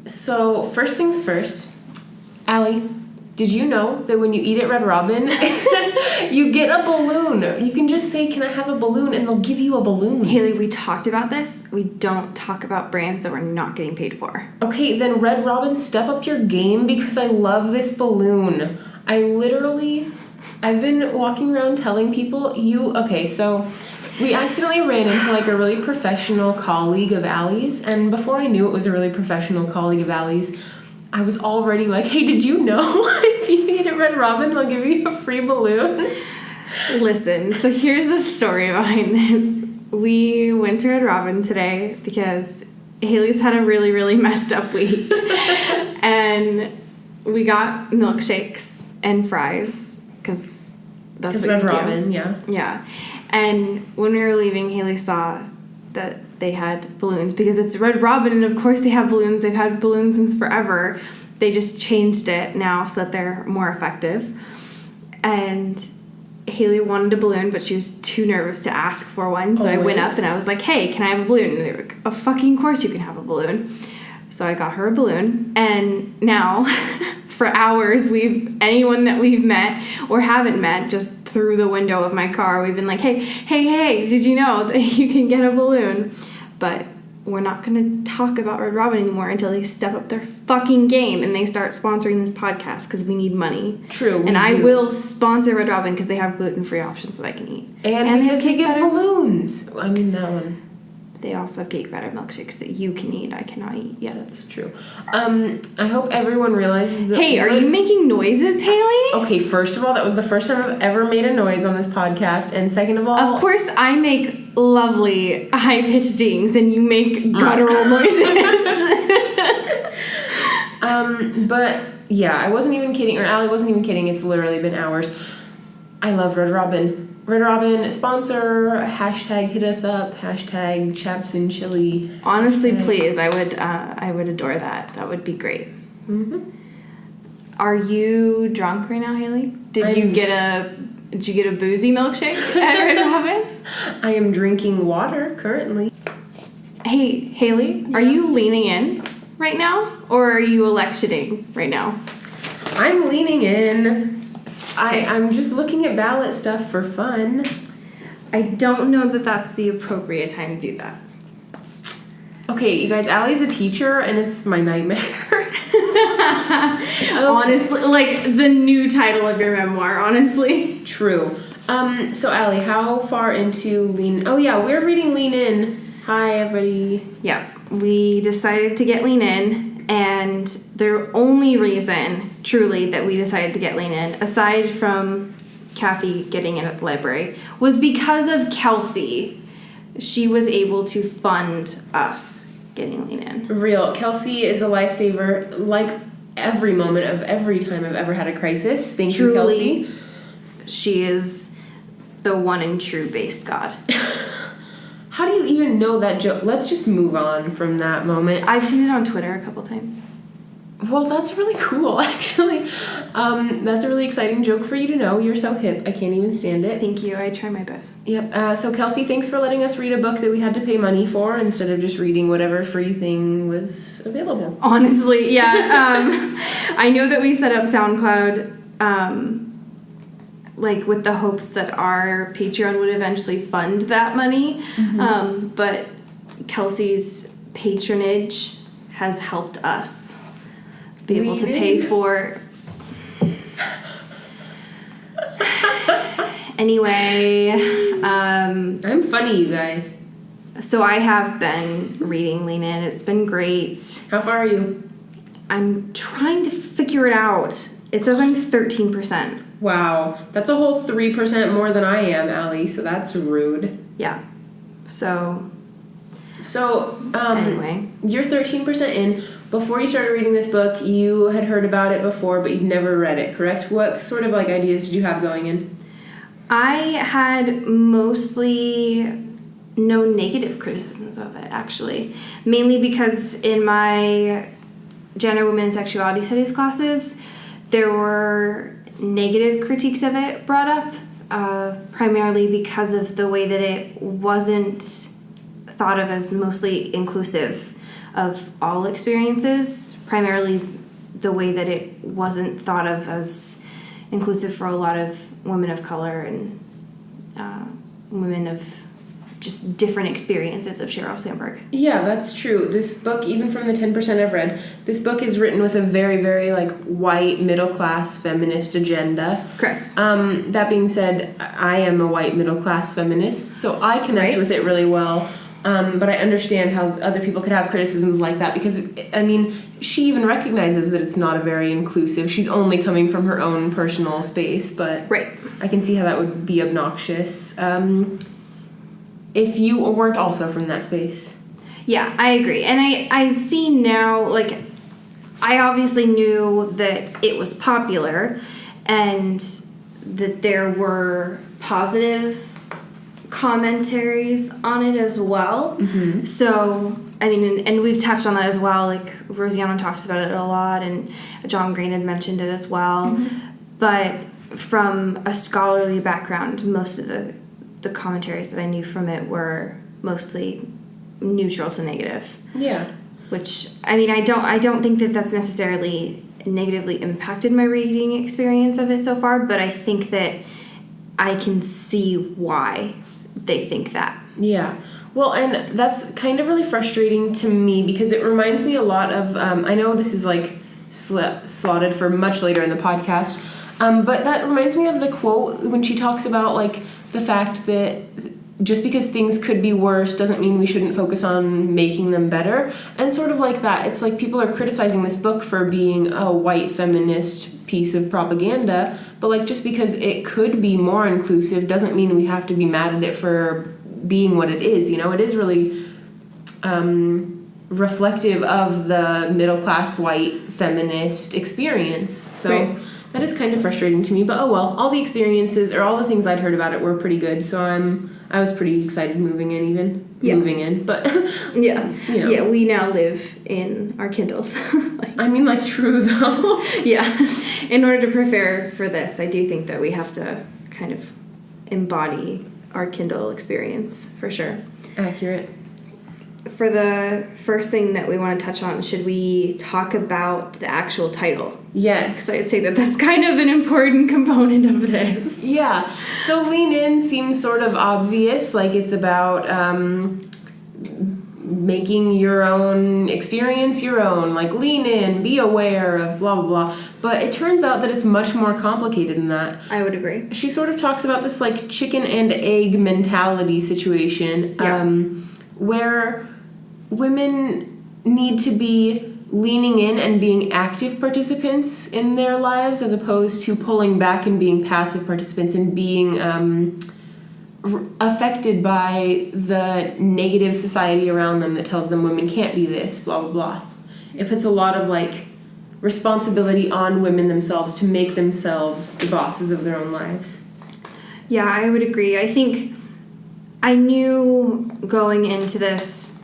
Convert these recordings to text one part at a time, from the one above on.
So, first things first, Allie, did you know that when you eat at Red Robin, you get a balloon? You can just say, can I have a balloon? And they'll give you a balloon. Haley, we talked about this. We don't talk about brands that we're not getting paid for. Okay, then Red Robin, step up your game because I love this balloon. I've been walking around telling people, okay, so we accidentally ran into like a really professional colleague of Allie's, and before I knew it was a really professional colleague of Allie's, I was already like, hey, did you know if you eat at Red Robin, they'll give you a free balloon? Listen, so here's the story behind this. We went to Red Robin today because Haley's had a really, really messed up week. And we got milkshakes and fries because that's what Red you Robin, do. yeah. Yeah. And when we were leaving, Haley saw that they had balloons because it's Red Robin, and of course they have balloons. They've had balloons since forever. They just changed it now so that they're more effective. And Haley wanted a balloon, but she was too nervous to ask for one. So I went up and I was like, hey, can I have a balloon? And they were like, of fucking course you can have a balloon. So I got her a balloon. And now, for hours, anyone that we've met or haven't met, just through the window of my car, we've been like, hey, did you know that you can get a balloon? But we're not going to talk about Red Robin anymore until they step up their fucking game and they start sponsoring this podcast because we need money. True. And I will sponsor Red Robin because they have gluten-free options that I can eat. And because they give balloons. I mean, that one. They also have cake batter milkshakes that you can eat. I cannot eat. Yeah, that's true. I hope everyone realizes that. Hey, are you making noises, Haley? Okay, first of all, that was the first time I've ever made a noise on this podcast, and second of all, of course, I make lovely high-pitched dings, and you make guttural noises. But yeah, I wasn't even kidding, or Allie wasn't even kidding. It's literally been hours. I love Red Robin. Red Robin, sponsor, hashtag hit us up, hashtag chaps and chili. Honestly, please, I would adore that. That would be great. Mm-hmm. Are you drunk right now, Haley? Did you get a boozy milkshake at Red Robin? I am drinking water currently. Hey, Haley, are you leaning in right now, or are you electioning right now? I'm leaning in. I'm just looking at ballot stuff for fun. I don't know that that's the appropriate time to do that. Okay, you guys, Allie's a teacher, and it's my nightmare. Honestly, like the new title of your memoir, honestly. True. So Allie, how far into Lean... Oh, yeah, we're reading Lean In. Hi, everybody. Yeah, we decided to get Lean In. And the only reason, truly, that we decided to get Lean In, aside from Kathy getting in at the library, was because of Kelsey. She was able to fund us getting Lean In. Real. Kelsey is a lifesaver, like every moment of every time I've ever had a crisis. Thank you, Kelsey. She is the one and true based God. How do you even know that joke? Let's just move on from that moment. I've seen it on Twitter a couple times. Well, that's really cool, actually. That's a really exciting joke for you to know. You're so hip. I can't even stand it. Thank you. I try my best. Yep. So, Kelsey, thanks for letting us read a book that we had to pay money for instead of just reading whatever free thing was available. Honestly, yeah. I know that we set up SoundCloud like with the hopes that our Patreon would eventually fund that money. Mm-hmm. But Kelsey's patronage has helped us be able to pay for... Anyway, I'm funny, you guys. So I have been reading Lean In. It's been great. How far are you? I'm trying to figure it out. It says I'm 13%. Wow. That's a whole 3% more than I am, Allie, so that's rude. Yeah. So anyway. You're 13% in. Before you started reading this book, you had heard about it before, but you'd never read it, correct? What sort of, ideas did you have going in? I had mostly no negative criticisms of it, actually. Mainly because in my gender, women, and sexuality studies classes, there were negative critiques of it brought up, primarily because of the way that it wasn't thought of as mostly inclusive of all experiences, primarily the way that it wasn't thought of as inclusive for a lot of women of color and women of just different experiences of Sheryl Sandberg. Yeah, that's true. This book, even from the 10% I've read, this book is written with a very, very, like, white, middle-class feminist agenda. Correct. That being said, I am a white, middle-class feminist, so I connect with it really well. But I understand how other people could have criticisms like that because, I mean, she even recognizes that it's not a very inclusive. She's only coming from her own personal space, but right. I can see how that would be obnoxious. If you weren't also from that space. Yeah, I agree. And I see now, like, I obviously knew that it was popular and that there were positive commentaries on it as well. Mm-hmm. So, I mean, and we've touched on that as well. Like, Rosianna talks about it a lot, and John Green had mentioned it as well. Mm-hmm. But from a scholarly background, most of the commentaries that I knew from it were mostly neutral to negative. Yeah. Which, I mean, I don't think that that's necessarily negatively impacted my reading experience of it so far, but I think that I can see why they think that. Yeah. Well, and that's kind of really frustrating to me because it reminds me a lot of, I know this is like slotted for much later in the podcast, but that reminds me of the quote when she talks about, like, the fact that just because things could be worse doesn't mean we shouldn't focus on making them better. And sort of like that, it's like people are criticizing this book for being a white feminist piece of propaganda, but, like, just because it could be more inclusive doesn't mean we have to be mad at it for being what it is. You know, it is really reflective of the middle-class white feminist experience. So right. That is kind of frustrating to me, but oh well. All the experiences, or all the things I'd heard about it were pretty good, so I was pretty excited moving in, but yeah. You know. Yeah, we now live in our Kindles. I mean, like, true though. Yeah. In order to prepare for this, I do think that we have to kind of embody our Kindle experience, for sure. Accurate. For the first thing that we want to touch on, should we talk about the actual title? Yes. So I'd say that that's kind of an important component of this. Yeah. So Lean In seems sort of obvious, like it's about making your own experience your own, like lean in, be aware of blah, blah, blah. But it turns out that it's much more complicated than that. I would agree. She sort of talks about this, like, chicken and egg mentality situation, where women need to be leaning in and being active participants in their lives as opposed to pulling back and being passive participants and being affected by the negative society around them that tells them women can't be this, blah, blah, blah. It puts a lot of, like, responsibility on women themselves to make themselves the bosses of their own lives. Yeah, I would agree. I think I knew going into this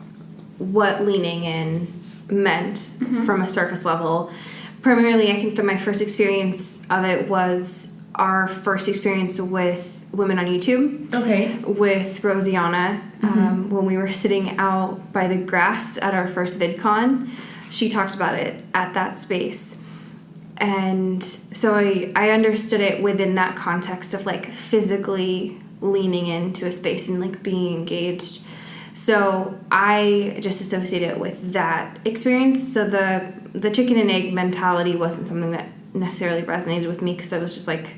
what leaning in meant from a surface level. Primarily, I think that my first experience of it was our first experience with Women on YouTube. Okay. With Rosianna, when we were sitting out by the grass at our first VidCon. She talked about it at that space. And so I understood it within that context of, like, physically leaning into a space and, like, being engaged. So I just associate it with that experience. So the chicken and egg mentality wasn't something that necessarily resonated with me because I was just like,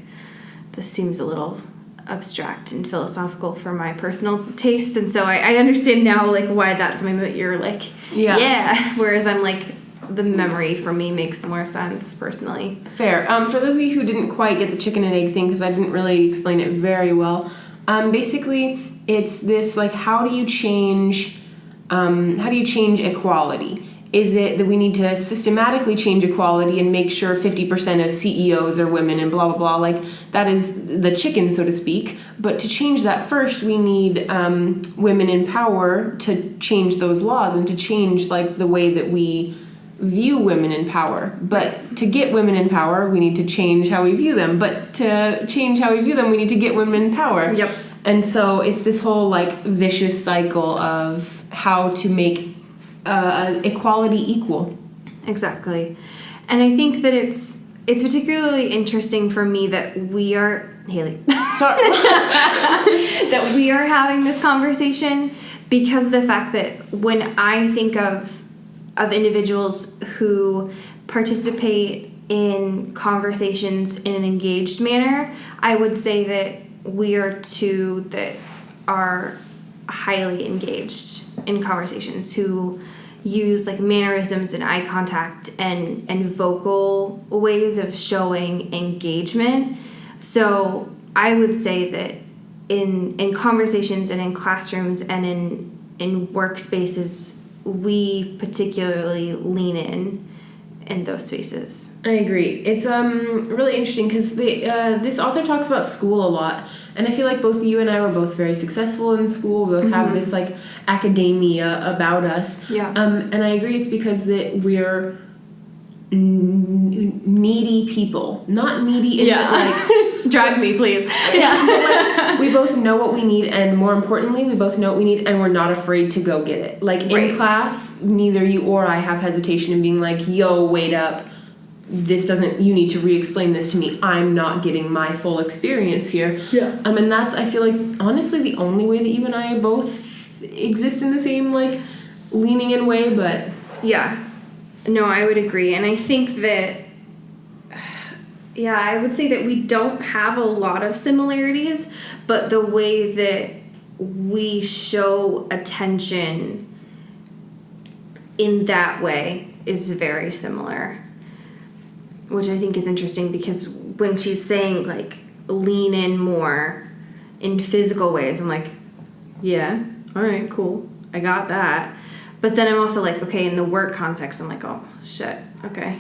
this seems a little abstract and philosophical for my personal taste. And so I understand now, like, why that's something that you're like, yeah. Whereas I'm like, the memory for me makes more sense personally. Fair. For those of you who didn't quite get the chicken and egg thing, because I didn't really explain it very well, basically it's this, like, how do you change equality? Is it that we need to systematically change equality and make sure 50% of CEOs are women and blah, blah, blah? Like, that is the chicken, so to speak. But to change that first, we need women in power to change those laws and to change, like, the way that we view women in power. But to get women in power, we need to change how we view them. But to change how we view them, we need to get women in power. Yep. And so it's this whole, like, vicious cycle of how to make equality equal. Exactly. And I think that it's particularly interesting for me that we are, Haley, Sorry. that we are having this conversation, because of the fact that when I think of individuals who participate in conversations in an engaged manner, I would say that we are two that are highly engaged in conversations, who use like mannerisms and eye contact and vocal ways of showing engagement. So I would say that in conversations and in classrooms and in workspaces, we particularly lean in those spaces. I agree. It's really interesting because this author talks about school a lot, and I feel like both you and I were both very successful in school. We both have this like academia about us. Yeah. And I agree. It's because that we're needy people, not needy in like drag me, please. Yeah. We both know what we need, and more importantly, we both know what we need, and we're not afraid to go get it. Like in class, neither you or I have hesitation in being like, yo, wait up. You need to re-explain this to me. I'm not getting my full experience here. Yeah. And that's, I feel like, honestly, the only way that you and I both exist in the same, like, leaning in way, but... Yeah. No, I would agree. And I think that, I would say that we don't have a lot of similarities, but the way that we show attention in that way is very similar. Which I think is interesting, because when she's saying, like, lean in more in physical ways, I'm like, yeah, all right, cool, I got that. But then I'm also like, okay, in the work context, I'm like, oh, shit, okay.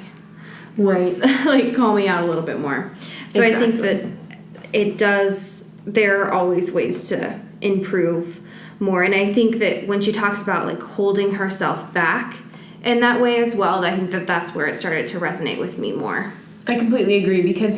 Whoops. Like, call me out a little bit more. So exactly. I think that there are always ways to improve more. And I think that when she talks about, like, holding herself back in that way as well, I think that that's where it started to resonate with me more. I completely agree, because,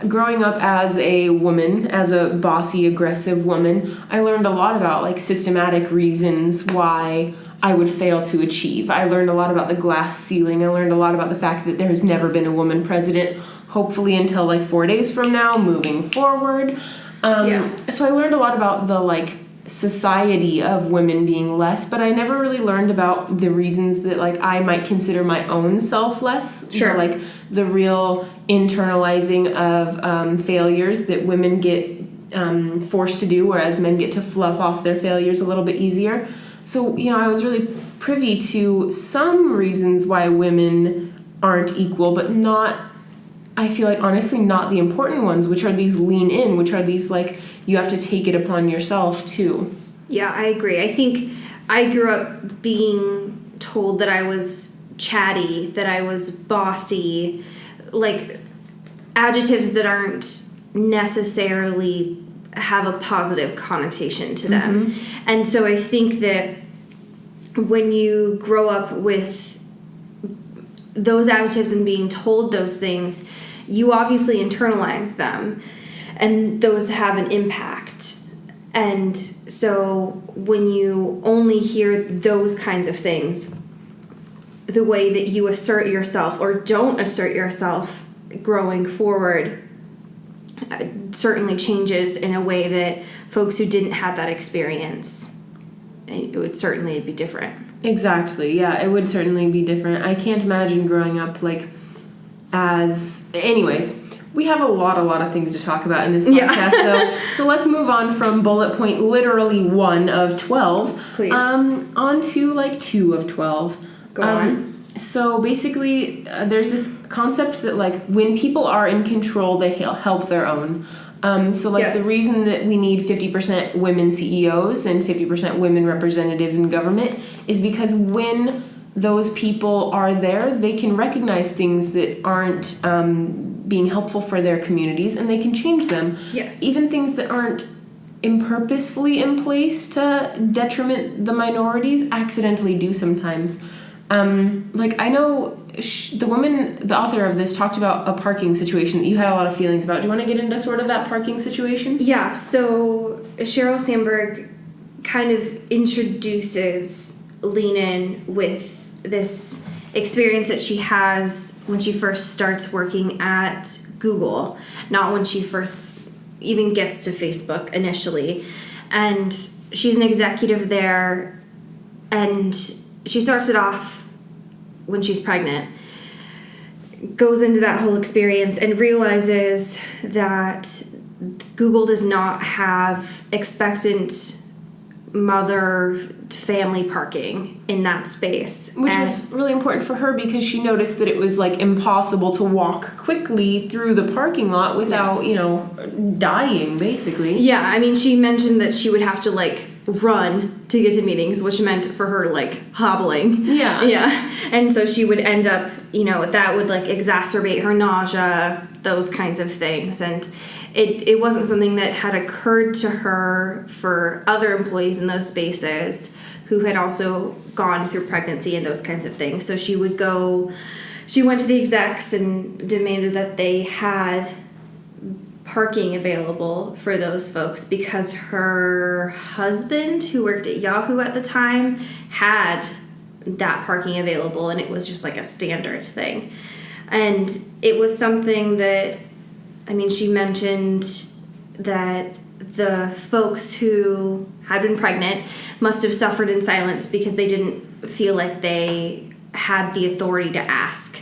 growing up as a woman, as a bossy, aggressive woman, I learned a lot about, like, systematic reasons why I would fail to achieve. I learned a lot about the glass ceiling. I learned a lot about the fact that there has never been a woman president, hopefully until, like, 4 days from now, moving forward. So I learned a lot about the, like, society of women being less, but I never really learned about the reasons that, like, I might consider my own self less. Sure. Like the real internalizing of failures that women get forced to do, whereas men get to fluff off their failures a little bit easier. So, I was really privy to some reasons why women aren't equal, but not, I feel like, honestly, not the important ones, which are these lean in, which are these, like, you have to take it upon yourself, too. Yeah, I agree. I think I grew up being told that I was chatty, that I was bossy, like, adjectives that aren't necessarily have a positive connotation to them. Mm-hmm. And so I think that when you grow up with those adjectives and being told those things, you obviously internalize them, and those have an impact. And so when you only hear those kinds of things, the way that you assert yourself or don't assert yourself growing forward certainly changes in a way that folks who didn't have that experience, it would certainly be different. Exactly, yeah, it would certainly be different. I can't imagine growing up, like, anyways, we have a lot of things to talk about in this podcast, though. So let's move on from bullet point literally 1 of 12. Please. On to, like, 2 of 12. Go on. So basically, there's this concept that, like, when people are in control, they help their own. The reason that we need 50% women CEOs and 50% women representatives in government is because when those people are there, they can recognize things that aren't being helpful for their communities, and they can change them. Yes. Even things that aren't purposefully in place to detriment the minorities accidentally do sometimes. I know the author of this talked about a parking situation that you had a lot of feelings about. Do you want to get into sort of that parking situation? Yeah, so Sheryl Sandberg kind of introduces lean in with this experience that she has when she first starts working at Google, not when she first even gets to Facebook initially. And she's an executive there, and she starts it off when she's pregnant, goes into that whole experience and realizes that Google does not have expectant mother family parking in that space. Which was really important for her because she noticed that it was like impossible to walk quickly through the parking lot without, dying basically. Yeah, I mean, she mentioned that she would have to like run to get to meetings, which meant for her like hobbling. Yeah. Yeah. And so she would end up, that would like exacerbate her nausea, those kinds of things. And it wasn't something that had occurred to her for other employees in those spaces who had also gone through pregnancy and those kinds of things. So she went to the execs and demanded that they had parking available for those folks because her husband, who worked at Yahoo at the time, had that parking available, and it was just like a standard thing. And it was something that, she mentioned that the folks who had been pregnant must have suffered in silence because they didn't feel like they had the authority to ask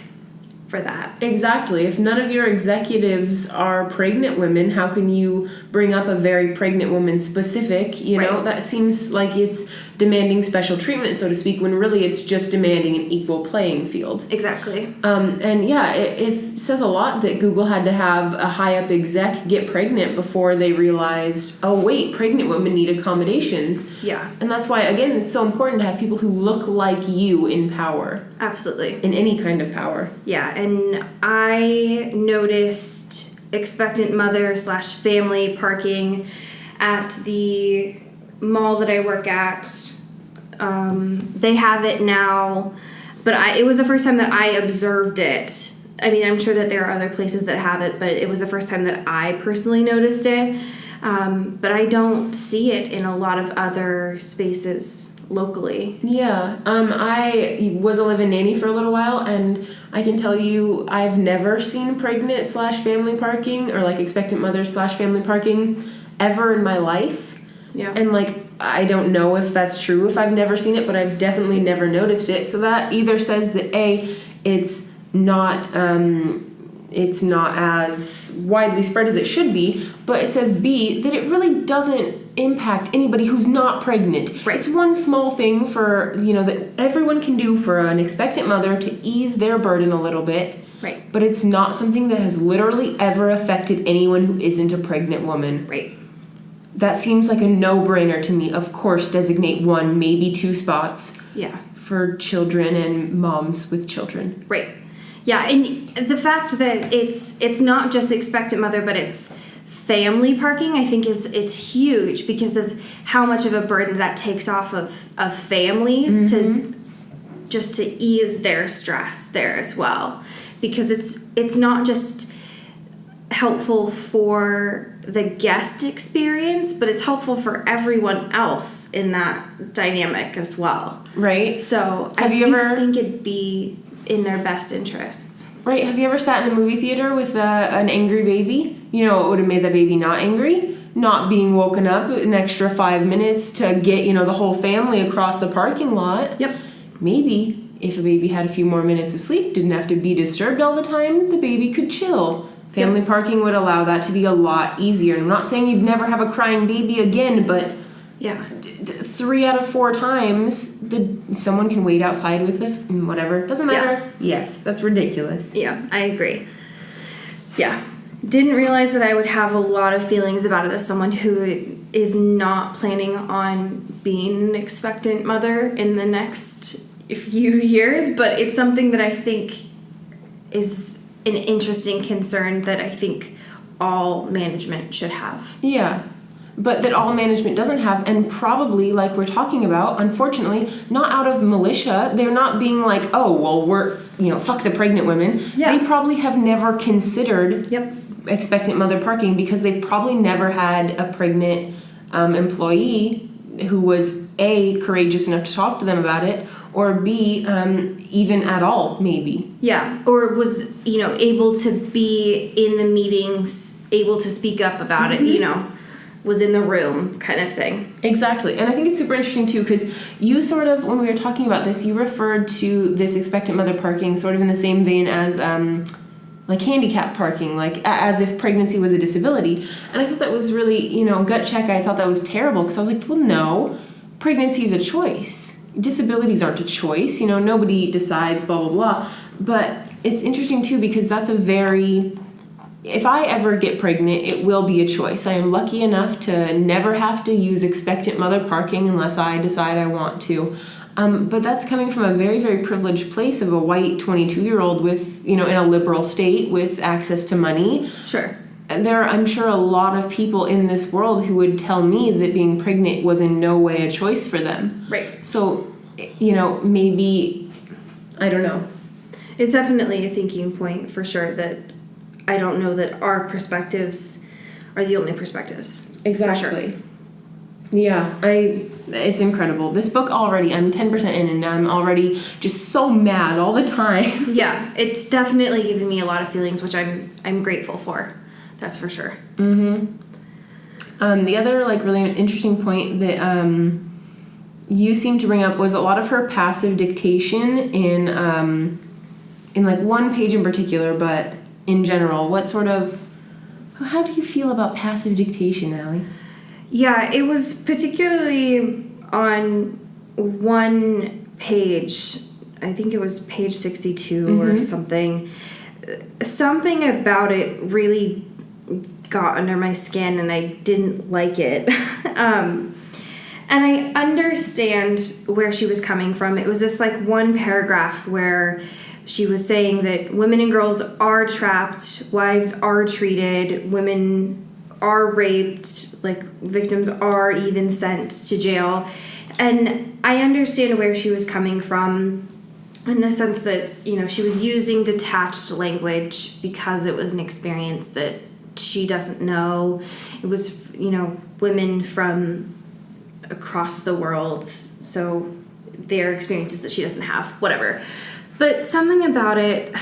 for that. Exactly. If none of your executives are pregnant women, how can you bring up a very pregnant woman specific? Right. That seems like it's demanding special treatment, so to speak, when really it's just demanding an equal playing field. Exactly. It says a lot that Google had to have a high-up exec get pregnant before they realized, oh wait, pregnant women need accommodations. Yeah. And that's why, again, it's so important to have people who look like you in power. Absolutely. In any kind of power. Yeah, and I noticed expectant mother / family parking at the mall that I work at. They have it now, but it was the first time that I observed it. I'm sure that there are other places that have it, but it was the first time that I personally noticed it. But I don't see it in a lot of other spaces locally. Yeah. I was a live-in nanny for a little while, and I can tell you I've never seen pregnant / family parking or like expectant mother / family parking ever in my life. Yeah. And I don't know if that's true if I've never seen it, but I've definitely never noticed it. So that either says that A, it's not as widely spread as it should be, but it says B, that it really doesn't impact anybody who's not pregnant. Right. It's one small thing for, that everyone can do for an expectant mother to ease their burden a little bit. Right. But it's not something that has literally ever affected anyone who isn't a pregnant woman. Right. That seems like a no-brainer to me. Of course, designate 1, maybe 2 spots. Yeah. For children and moms with children. Right. Yeah, and the fact that it's not just expectant mother, but it's family parking, I think is huge because of how much of a burden that takes off of families to ease their stress there as well. Because it's not just helpful for the guest experience, but it's helpful for everyone else in that dynamic as well. Right. So I think it'd be in their best interests. Right. Have you ever sat in a movie theater with an angry baby? It would have made the baby not angry. Not being woken up an extra 5 minutes to get, the whole family across the parking lot. Yep. Maybe if a baby had a few more minutes of sleep, didn't have to be disturbed all the time, the baby could chill. Family parking would allow that to be a lot easier. I'm not saying you'd never have a crying baby again, but yeah, 3 out of 4 times someone can wait outside with whatever. Doesn't matter. Yeah. Yes, that's ridiculous. Yeah, I agree. Yeah. Didn't realize that I would have a lot of feelings about it as someone who is not planning on being an expectant mother in the next few years, but it's something that I think is an interesting concern that I think all management should have. Yeah, but that all management doesn't have, and probably, like we're talking about, unfortunately, not out of militia. They're not being like, oh, well, we're, fuck the pregnant women. Yeah. They probably have never considered expectant mother parking because they've probably never had a pregnant employee who was A, courageous enough to talk to them about it, or B, even at all, maybe. Yeah, or was, able to be in the meetings, able to speak up about it, was in the room kind of thing. Exactly. And I think it's super interesting, too, because you sort of, when we were talking about this, you referred to this expectant mother parking sort of in the same vein as, like, handicap parking, like, as if pregnancy was a disability. And I thought that was really, gut check, I thought that was terrible, because I was like, well, no, pregnancy is a choice. Disabilities aren't a choice, nobody decides, blah, blah, blah. But it's interesting, too, because that's a very... If I ever get pregnant, it will be a choice. I am lucky enough to never have to use expectant mother parking unless I decide I want to. But that's coming from a very, very privileged place of a white 22-year-old with, in a liberal state with access to money. Sure. There are, I'm sure, a lot of people in this world who would tell me that being pregnant was in no way a choice for them. Right. So, maybe, I don't know. It's definitely a thinking point for sure that I don't know that our perspectives are the only perspectives. Exactly. Sure. Yeah, it's incredible. This book already, I'm 10% in and I'm already just so mad all the time. Yeah, it's definitely given me a lot of feelings, which I'm grateful for. That's for sure. The other really interesting point that you seem to bring up was a lot of her passive dictation in one page in particular, but in general, how do you feel about passive dictation, Allie? Yeah, it was particularly on one page. I think it was page 62 or something. Something about it really got under my skin and I didn't like it. And I understand where she was coming from. It was this one paragraph where she was saying that women and girls are trapped, wives are treated, women are raped, victims are even sent to jail. And I understand where she was coming from in the sense that, she was using detached language because it was an experience that she doesn't know. It was, women from across the world, so their experiences that she doesn't have, whatever. But something about it,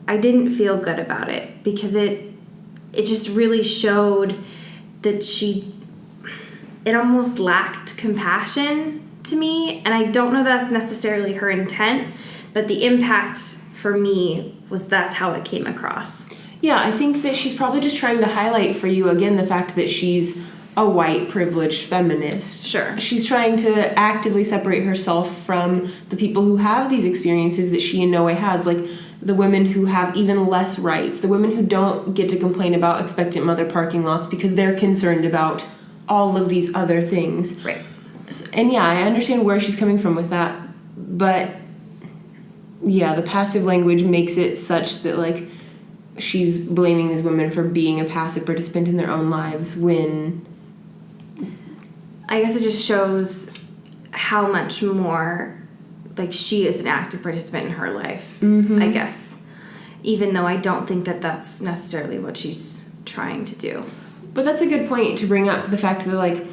I didn't feel good about it because it just really showed that it almost lacked compassion to me. And I don't know that's necessarily her intent, but the impact for me was that's how it came across. Yeah, I think that she's probably just trying to highlight for you, again, the fact that she's a white, privileged feminist. Sure. She's trying to actively separate herself from the people who have these experiences that she in no way has, like the women who have even less rights, the women who don't get to complain about expectant mother parking lots because they're concerned about all of these other things. Right. And yeah, I understand where she's coming from with that, but yeah, the passive language makes it such that she's blaming these women for being a passive participant in their own lives when... I guess it just shows how much more she is an active participant in her life, I guess. Even though I don't think that that's necessarily what she's trying to do. But that's a good point to bring up, the fact that,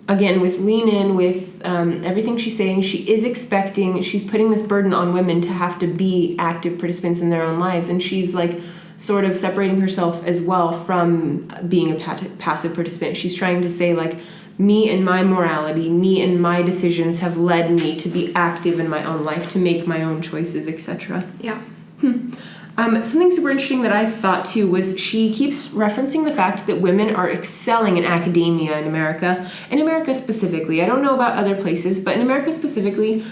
again, with Lean In, with everything she's saying, she's putting this burden on women to have to be active participants in their own lives. And she's, sort of separating herself as well from being a passive participant. She's trying to say, me and my morality, me and my decisions have led me to be active in my own life, to make my own choices, etc. Yeah. Something super interesting that I thought, too, was she keeps referencing the fact that women are excelling in academia in America specifically. I don't know about other places, but in America specifically,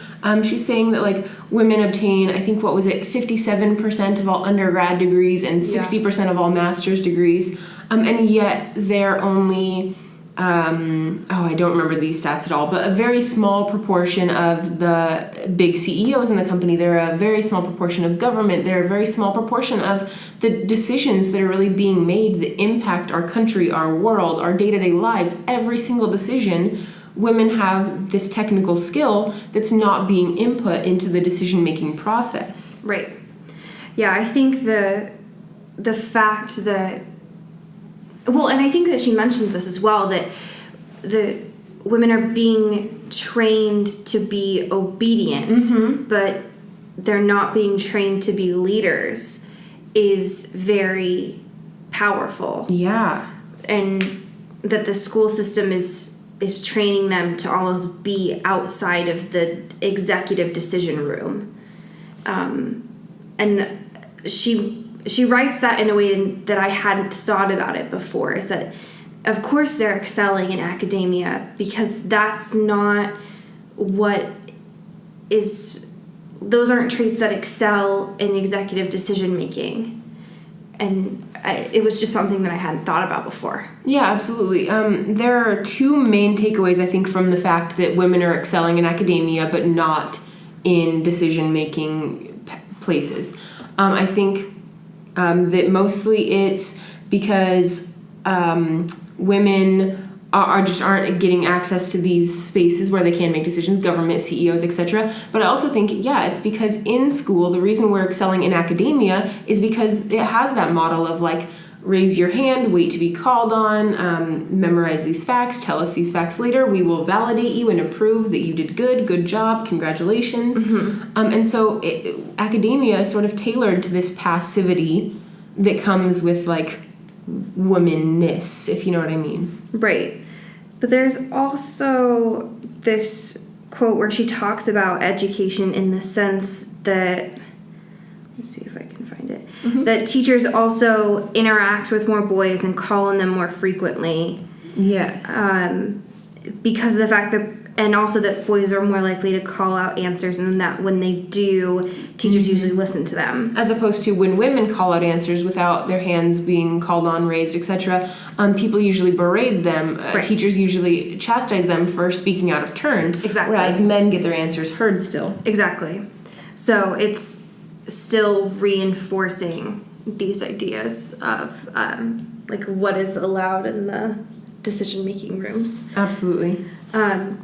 she's saying that, women obtain, I think, 57% of all undergrad degrees and 60% of all master's degrees, and yet they're only... I don't remember these stats at all, but a very small proportion of the big CEOs in the company, they're a very small proportion of government, they're a very small proportion of the decisions that are really being made that impact our country, our world, our day-to-day lives. Every single decision, women have this technical skill that's not being input into the decision-making process. Right. Yeah, I think the fact that... Well, and I think that she mentions this as well, that the women are being trained to be obedient, but they're not being trained to be leaders is very powerful. Yeah. And that the school system is training them to almost be outside of the executive decision room. And she writes that in a way that I hadn't thought about it before, is that of course they're excelling in academia because that's not what is, those aren't traits that excel in executive decision making. And it was just something that I hadn't thought about before. Yeah, absolutely. There are two main takeaways, I think, from the fact that women are excelling in academia but not in decision-making places. I think that mostly it's because women aren't getting access to these spaces where they can make decisions, government, CEOs, etc. But I also think, it's because in school, the reason we're excelling in academia is because it has that model of like, raise your hand, wait to be called on, memorize these facts, tell us these facts later, we will validate you and approve that you did good job, congratulations. And so academia is sort of tailored to this passivity that comes with like womanness, if you know what I mean. Right. But there's also this quote where she talks about education in the sense that, let's see if I can find it, that teachers also interact with more boys and call on them more frequently. Yes. Because of the fact that, and also that boys are more likely to call out answers, and that when they do, teachers usually listen to them. As opposed to when women call out answers without their hands being called on, raised, etc., people usually berate them. Right. Teachers usually chastise them for speaking out of turn. Exactly. Whereas men get their answers heard still. Exactly. So it's still reinforcing these ideas of like what is allowed in the decision-making rooms. Absolutely.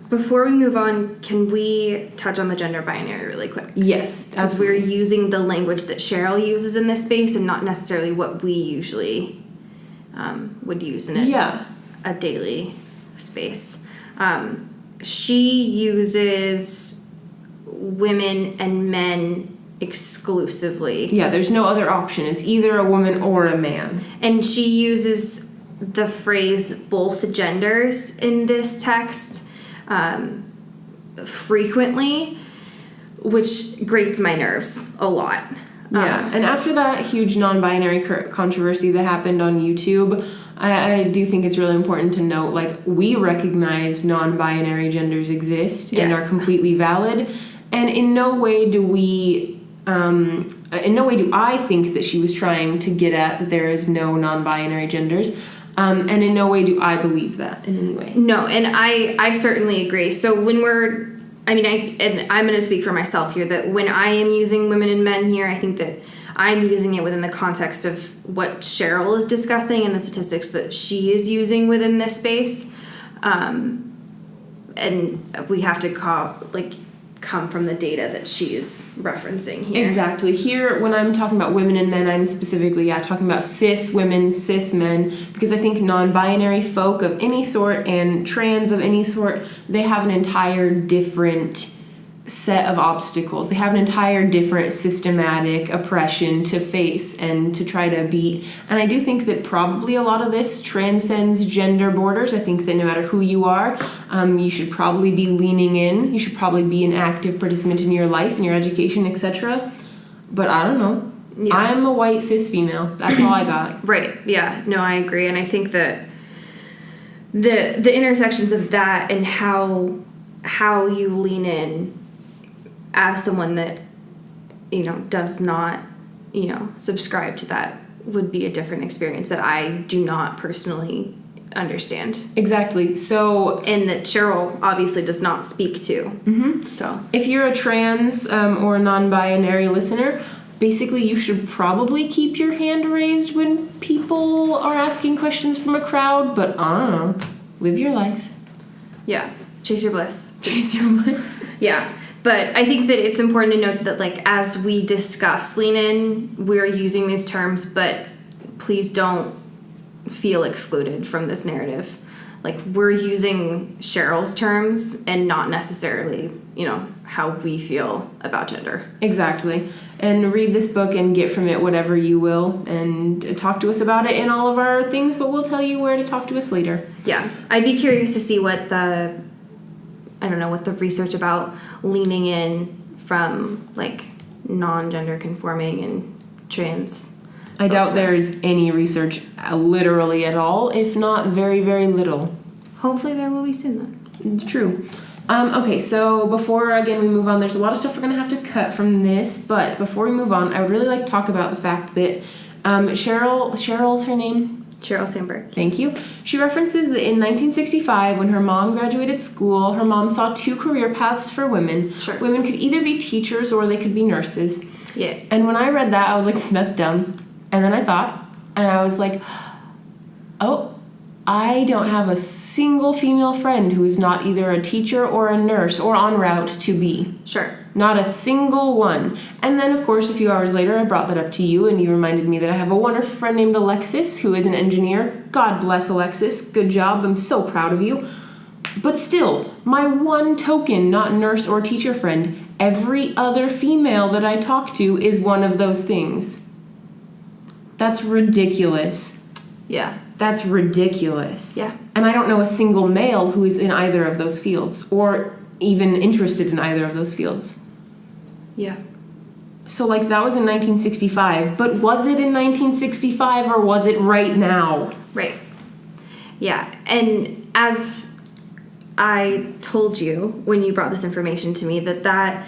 Before we move on, can we touch on the gender binary really quick? Yes, Because we're using the language that Sheryl uses in this space and not necessarily what we usually would use in a daily space. She uses women and men exclusively. Yeah, there's no other option. It's either a woman or a man. And she uses the phrase both genders in this text frequently, which grates my nerves a lot. Yeah, and after that huge non-binary controversy that happened on YouTube, I do think it's really important to note, like, we recognize non-binary genders exist and are completely valid, and in no way do I think that she was trying to get at that there is no non-binary genders. And in no way do I believe that in any way. No, and I certainly agree. So when I'm going to speak for myself here, that when I am using women and men here, I think that I'm using it within the context of what Sheryl is discussing and the statistics that she is using within this space. And we have to come from the data that she's referencing here. Exactly. Here, when I'm talking about women and men, I'm specifically talking about cis women, cis men, because I think non-binary folk of any sort and trans of any sort, they have an entire different set of obstacles. They have an entire different systematic oppression to face and to try to beat. And I do think that probably a lot of this transcends gender borders. I think that no matter who you are, you should probably be leaning in. You should probably be an active participant in your life, in your education, etc. But I don't know. Yeah. I'm a white cis female. That's all I got. Right. Yeah. No, I agree. And I think that the intersections of that and how you lean in as someone that, does not, subscribe to that would be a different experience that I do not personally understand. Exactly. So, and that Sheryl obviously does not speak to. Mm-hmm. So if you're a trans or a non-binary listener, basically you should probably keep your hand raised when people are asking questions from a crowd, but I don't know, live your life. Yeah. Chase your bliss. Chase your bliss. Yeah. But I think that it's important to note that, as we discuss lean in, we're using these terms, but please don't feel excluded from this narrative. like we're using Cheryl's terms and not necessarily, you know, how we feel about gender. Exactly. And read this book and get from it whatever you will, and talk to us about it in all of our things, but we'll tell you where to talk to us later. Yeah. I'd be curious to see what the research about leaning in from like non-gender conforming and trans. I doubt there's any research literally at all, if not very, very little. Hopefully there will be soon then. It's true. Okay, so before, again, we move on, there's a lot of stuff we're going to have to cut from this, but before we move on, I would really like to talk about the fact that Cheryl's her name? Sheryl Sandberg. Thank you. She references that in 1965, when her mom graduated school, her mom saw 2 career paths for women. Sure. Women could either be teachers or they could be nurses. Yeah. And when I read that, I was like, that's dumb. And then I thought, and I was like, oh, I don't have a single female friend who is not either a teacher or a nurse or en route to be. Sure. Not a single one. And then, of course, a few hours later, I brought that up to you, and you reminded me that I have a wonderful friend named Alexis, who is an engineer. God bless Alexis. Good job. I'm so proud of you. But still, my one token, not nurse or teacher friend, every other female that I talk to is one of those things. That's ridiculous. Yeah. That's ridiculous. Yeah. And I don't know a single male who is in either of those fields or even interested in either of those fields. Yeah. So, like, that was in 1965. But was it in 1965 or was it right now? Right. Yeah. And as I told you when you brought this information to me, that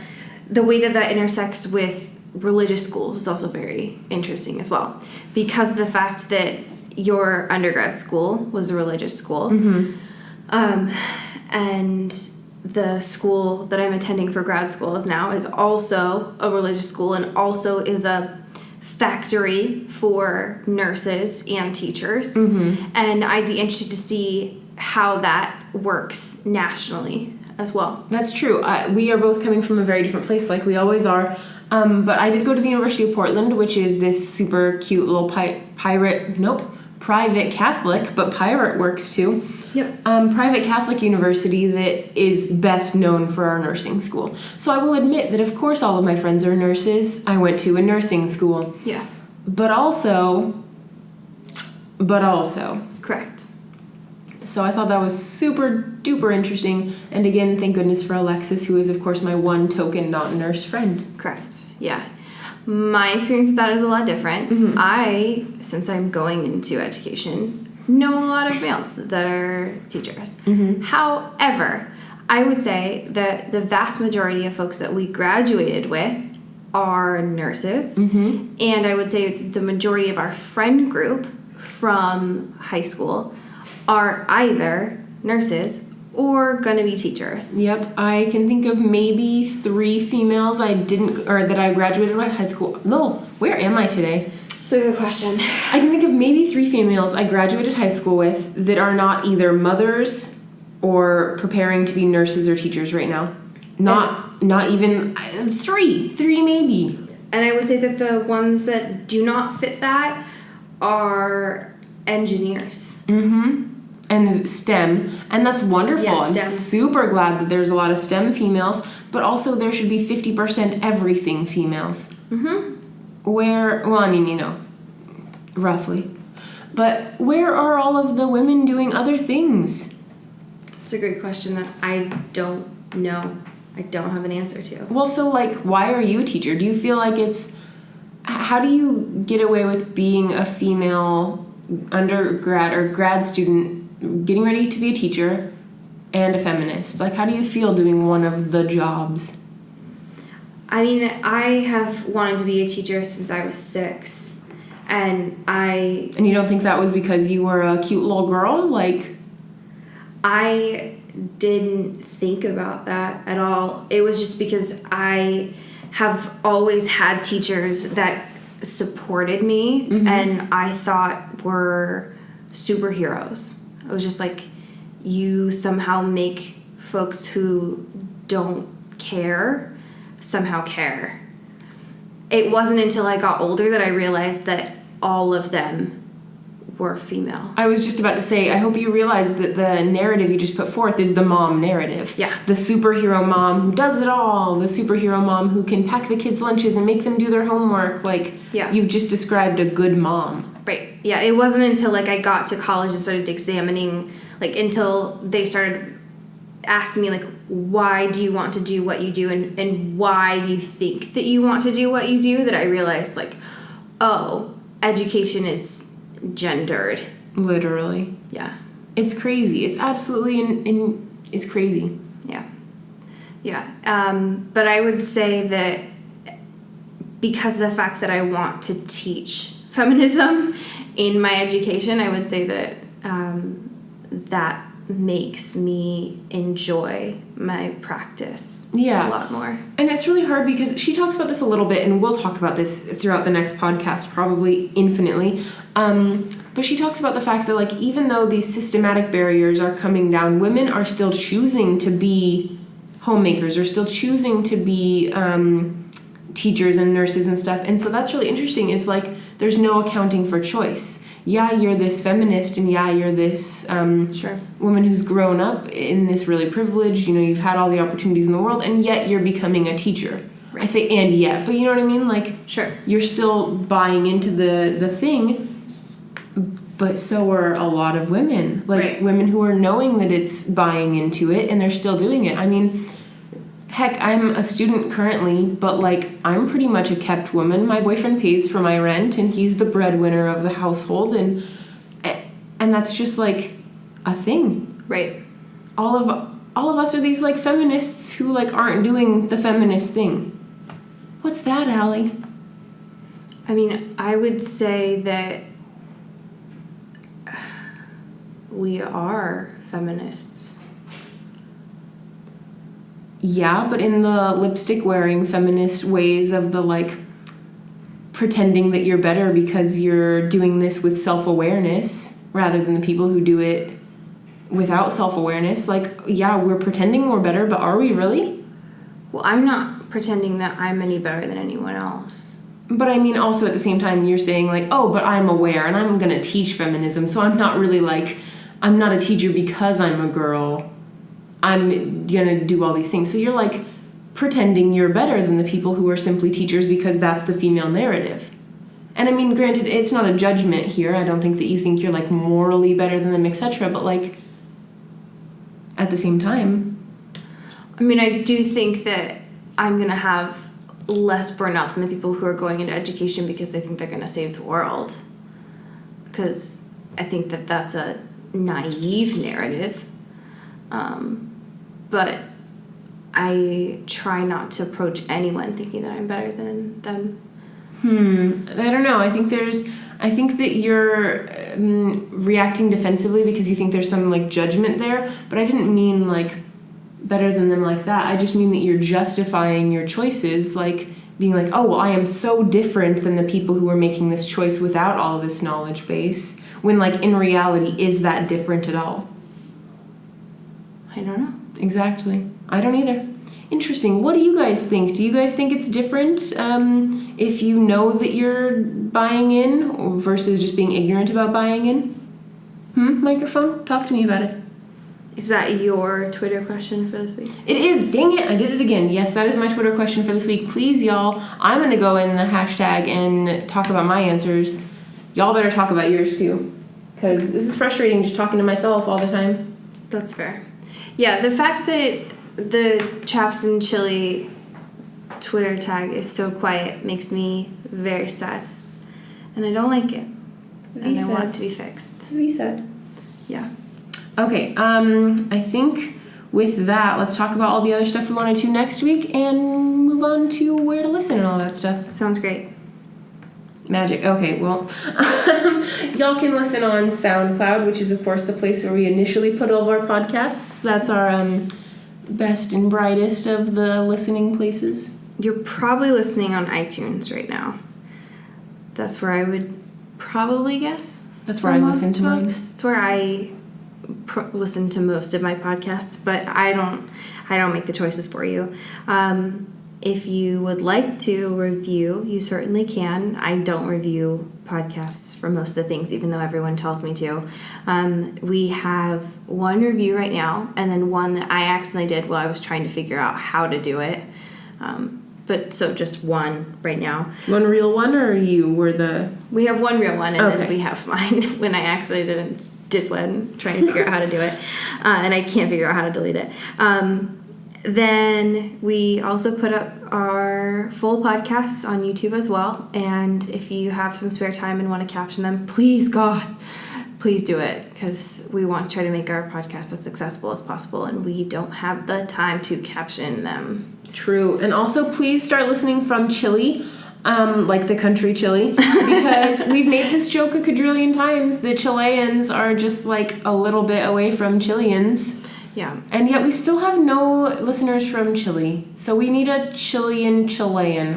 the way that intersects with religious schools is also very interesting as well. Because of the fact that your undergrad school was a religious school. Mm-hmm. And the school that I'm attending for grad school is also a religious school and also is a factory for nurses and teachers. Mm-hmm. And I'd be interested to see how that works nationally as well. That's true. We are both coming from a very different place, like we always are. But I did go to the University of Portland, which is this super cute little private Catholic, but pirate works too. Yep. Private Catholic university that is best known for our nursing school. So I will admit that, of course, all of my friends are nurses. I went to a nursing school. Yes. But also. Correct. So I thought that was super duper interesting. And again, thank goodness for Alexis, who is, of course, my one token not nurse friend. Correct. Yeah. My experience with that is a lot different. Mm-hmm. Since I'm going into education, know a lot of males that are teachers. Mm-hmm. However, I would say that the vast majority of folks that we graduated with are nurses. Mm-hmm. And I would say the majority of our friend group from high school are either nurses or going to be teachers. Yep, I can think of maybe 3 females that I graduated with high school. No, where am I today? It's a good question. I can think of maybe 3 females I graduated high school with that are not either mothers or preparing to be nurses or teachers right now. Not even 3 maybe. And I would say that the ones that do not fit that are engineers. Mm-hmm. And STEM, and that's wonderful. Yeah, I'm STEM. super glad that there's a lot of STEM females, but also there should be 50% everything females. Mm-hmm. Roughly. But where are all of the women doing other things? It's a great question that I don't know. I don't have an answer to. Well, so, like, why are you a teacher? Do you feel like how do you get away with being a female undergrad or grad student getting ready to be a teacher and a feminist? Like, how do you feel doing one of the jobs? I mean, I have wanted to be a teacher since I was 6. And you don't think that was because you were a cute little girl? Like, I didn't think about that at all. It was just because I have always had teachers that supported me and I thought were superheroes. It was just like, you somehow make folks who don't care somehow care. It wasn't until I got older that I realized that all of them were female. I was just about to say, I hope you realize that the narrative you just put forth is the mom narrative. Yeah. The superhero mom who does it all. The superhero mom who can pack the kids' lunches and make them do their homework. Like, you've just described a good mom. Right. Yeah, it wasn't until, like, I got to college and started examining, like, until they started asking me, like, why do you want to do what you do, and why do you think that you want to do what you do, that I realized, like, oh, education is gendered. Literally. Yeah. It's crazy. It's absolutely, it's crazy. Yeah. Yeah. But I would say that because of the fact that I want to teach feminism in my education, I would say that that makes me enjoy my practice a lot more. And it's really hard because she talks about this a little bit, and we'll talk about this throughout the next podcast, probably infinitely. But she talks about the fact that, like, even though these systematic barriers are coming down, women are still choosing to be homemakers, or still choosing to be teachers and nurses and stuff. And so that's really interesting, is like, there's no accounting for choice. Yeah, you're this feminist, and yeah, you're this woman who's grown up in this really privileged, you know, you've had all the opportunities in the world, and yet you're becoming a teacher. Right. I say and yet, but you know what I mean? Like, you're still buying into the thing, but so are a lot of women. Like, women who are knowing that it's buying into it, and they're still doing it. I mean, heck, I'm a student currently, but, like, I'm pretty much a kept woman. My boyfriend pays for my rent, and he's the breadwinner of the household, and that's just, like, a thing. Right. All of us are these, like, feminists who, like, aren't doing the feminist thing. What's that, Allie? I mean, I would say that we are feminists. Yeah, but in the lipstick-wearing feminist ways of the, like, pretending that you're better because you're doing this with self-awareness rather than the people who do it without self-awareness. Like, yeah, we're pretending we're better, but are we really? Well, I'm not pretending that I'm any better than anyone else. But I mean, also at the same time, you're saying, like, oh, but I'm aware, and I'm going to teach feminism, so I'm not really, like, I'm not a teacher because I'm a girl. I'm gonna do all these things. So you're, like, pretending you're better than the people who are simply teachers because that's the female narrative. And I mean, granted, it's not a judgment here. I don't think that you think you're, like, morally better than them, etc. But, like, at the same time, I mean, I do think that I'm gonna have less burnout than the people who are going into education because they think they're gonna save the world. Because I think that that's a naive narrative. But I try not to approach anyone thinking that I'm better than them. I don't know. I think that you're reacting defensively because you think there's some, like, judgment there, but I didn't mean, like, better than them like that. I just mean that you're justifying your choices, like, being like, oh, well, I am so different than the people who are making this choice without all this knowledge base, when, like, in reality, is that different at all? I don't know. Exactly. I don't either. Interesting. What do you guys think? Do you guys think it's different if you know that you're buying in versus just being ignorant about buying in? Microphone? Talk to me about it. Is that your Twitter question for this week? It is. Dang it. I did it again. Yes, that is my Twitter question for this week. Please, y'all, I'm going to go in the hashtag and talk about my answers. Y'all better talk about yours, too. Because this is frustrating just talking to myself all the time. That's fair. Yeah, the fact that the Chaps and Chili Twitter tag is so quiet makes me very sad. And I don't like it. And I want it to be fixed. Very sad. Yeah. Okay, I think with that, let's talk about all the other stuff we wanted to next week and move on to where to listen and all that stuff. Sounds great. Magic. Okay, well, y'all can listen on SoundCloud, which is, of course, the place where we initially put all of our podcasts. That's our best and brightest of the listening places. You're probably listening on iTunes right now. That's where I would probably guess. That's where I listen to mine. It's where I listen to most of my podcasts, but I don't make the choices for you. if you would like to review, you certainly can. I don't review podcasts for most of the things, even though everyone tells me to. We have one review right now, and then one that I accidentally did while I was trying to figure out how to do it. But so just one right now. One real one, or you were the... We have one real one, and Okay. then we have mine when I accidentally did one, trying to figure out how to do it. And I can't figure out how to delete it. Then we also put up our full podcasts on YouTube as well. And if you have some spare time and want to caption them, please, God, please do it. Because we want to try to make our podcast as successful as possible. And we don't have the time to caption them. True. And also, please start listening from Chile, like the country Chile, because we've made this joke a quadrillion times. The Chileans are just like a little bit away from Chileans. Yeah. And yet we still have no listeners from Chile. So we need a Chilean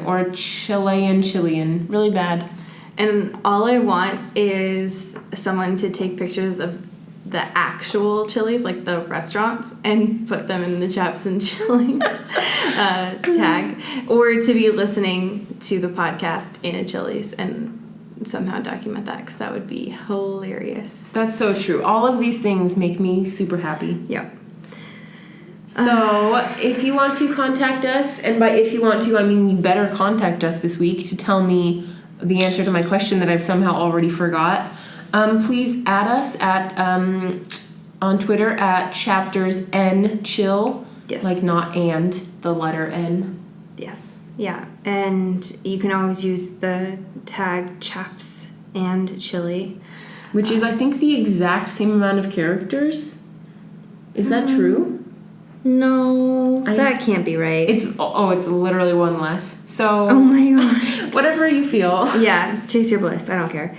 or Chilean. Really bad. And all I want is someone to take pictures of the actual Chili's, like the restaurants, and put them in the Chaps and Chili's tag. Or to be listening to the podcast in a Chili's and somehow document that, because that would be hilarious. That's so true. All of these things make me super happy. Yep. So, if you want to contact us, and by if you want to, I mean you better contact us this week to tell me the answer to my question that I've somehow already forgot, please add us at on Twitter at chaptersnchill. Yes. Like not and, the letter N. Yes. Yeah. And you can always use the tag Chaps and Chili. Which is, I think, the exact same amount of characters. Is that true? No, that can't be right. It's literally one less. So, oh my God. Whatever you feel. Yeah, chase your bliss. I don't care.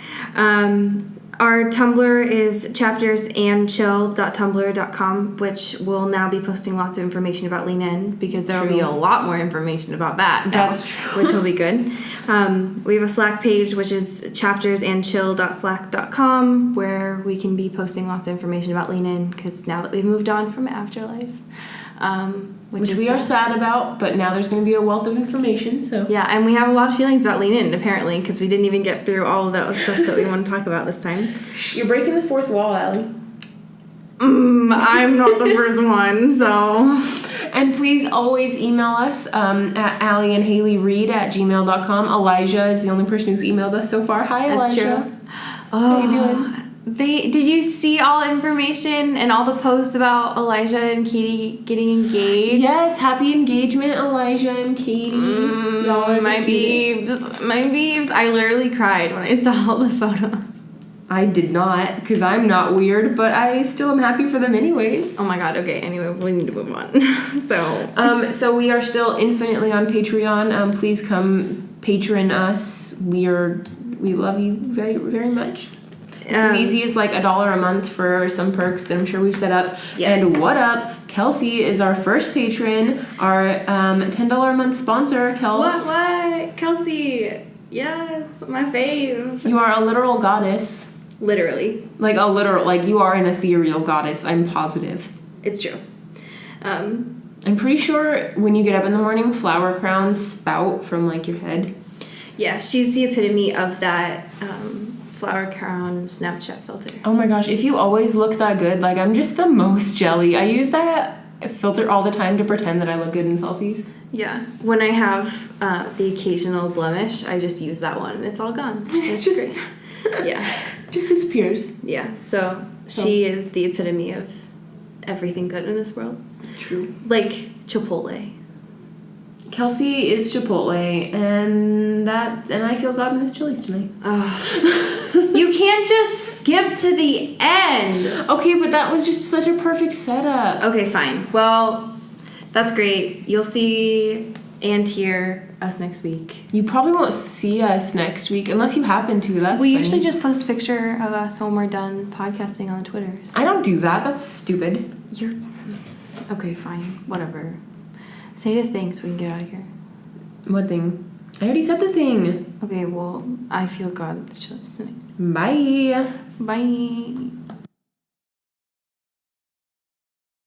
Our Tumblr is chaptersandchill.tumblr.com, which will now be posting lots of information about Lean In, because there will be a lot more information about that. That's true. Which will be good. We have a Slack page, which is chaptersandchill.slack.com, where we can be posting lots of information about Lean In, because now that we've moved on from Afterlife. Which we are sad about, but now there's going to be a wealth of information. So yeah, and we have a lot of feelings about Lean In, apparently, because we didn't even get through all of that stuff that we want to talk about this time. You're breaking the fourth wall, Allie. I'm not the first one, so... And please always email us at allieandhaleyreed@gmail.com. Elijah is the only person who's emailed us so far. Hi, That's Elijah. true. Oh, how you doing? Did you see all the information and all the posts about Elijah and Katie getting engaged? Yes, happy engagement, Elijah and Katie. Y'all are my beeves. I literally cried when I saw all the photos. I did not, because I'm not weird, but I still am happy for them anyways. Oh my God. Okay. Anyway, we need to move on. So we are still infinitely on Patreon. Please come patron us. We love you very, very much. It's as easy as like $1 a month for some perks that I'm sure we've set up. Yes. And what up? Kelsey is our first patron, our $10 a month sponsor, Kels. What? Kelsey. Yes, my fave. You are a literal goddess. Literally. Like you are an ethereal goddess, I'm positive. It's true. I'm pretty sure when you get up in the morning, flower crowns spout from like your head. Yeah, she's the epitome of that flower crown Snapchat filter. Oh my gosh, if you always look that good, like I'm just the most jelly. I use that filter all the time to pretend that I look good in selfies. Yeah. When I have the occasional blemish, I just use that one and it's all gone. It's just great. Yeah. Just disappears. Yeah. So she is the epitome of everything good in this world. True. Like Chipotle. Kelsey is Chipotle, and I feel God in this Chili's tonight. You can't just skip to the end. Okay, but that was just such a perfect setup. Okay, fine. Well, that's great. You'll see and hear us next week. You probably won't see us next week unless you happen to. That's We funny. usually just post a picture of us when we're done podcasting on Twitter. So. I don't do that. That's stupid. You're okay. Fine. Whatever. Say a thing so we can get out of here. What thing? I already said the thing. Okay. Well, I feel God's choice tonight. Bye. Bye.